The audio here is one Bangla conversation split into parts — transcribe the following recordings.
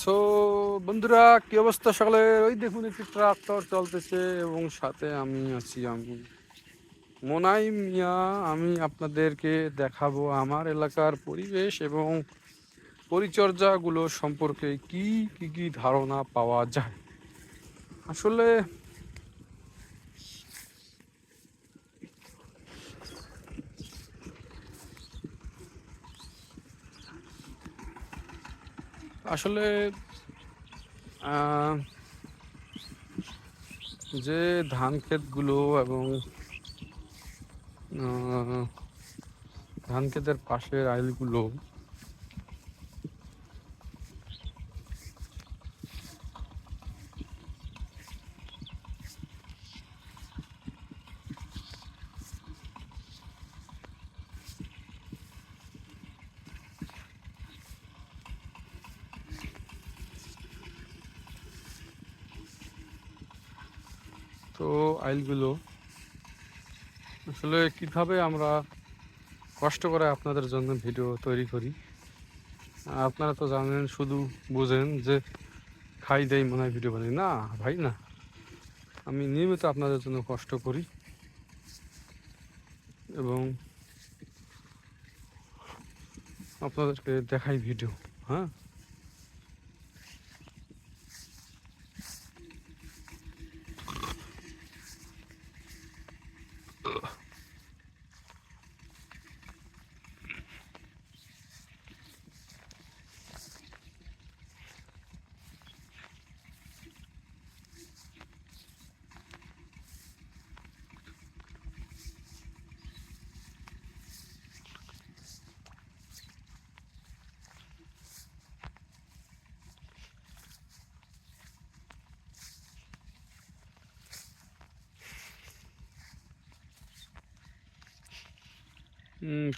সো বন্ধুরা, কি অবস্থা সকালে? ওই দেখুন একটি ট্রাক্টর চলতেছে এবং সাথে আমি আছি, আমি মোনাই মিয়া। আমি আপনাদেরকে দেখাবো আমার এলাকার পরিবেশ এবং পরিচর্যাগুলো সম্পর্কে কি কি কি ধারণা পাওয়া যায়। আসলে আসলে আহ, যে ধান ক্ষেতগুলো এবং আহ, ধান ক্ষেতের পাশের আইলগুলো, তো আইলগুলো আসলে কিভাবে আমরা কষ্ট করে আপনাদের জন্য ভিডিও তৈরি করি। আপনারা তো জানেন, শুধু বুঝেন যে খাই দেই মনে হয় ভিডিও বানাই না। ভাই না, আমি নিয়মিত আপনাদের জন্য কষ্ট করি এবং আপনাদেরকে দেখাই ভিডিও। হ্যাঁ,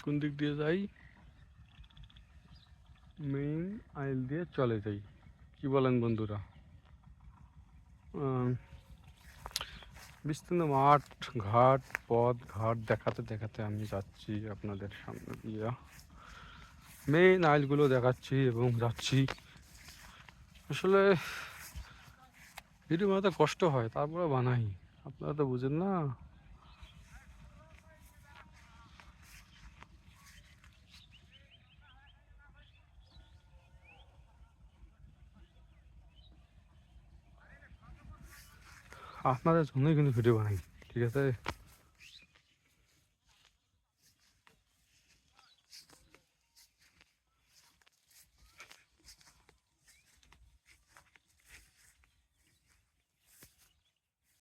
কোন দিক দিয়ে যাই? মেইন আইল দিয়ে চলে যাই, কি বলেন বন্ধুরা? আহ, বিস্তীর্ণ মাঠ, ঘাট, পথ ঘাট দেখাতে দেখাতে আমি যাচ্ছি আপনাদের সামনে দিয়ে। মেইন আইলগুলো দেখাচ্ছি এবং যাচ্ছি। আসলে ভিডিও বানাতে কষ্ট হয়, তারপরে বানাই। আপনারা তো বুঝেন না। আপনাদের জন্যই কিন্তু ভিডিও বানাই, ঠিক আছে?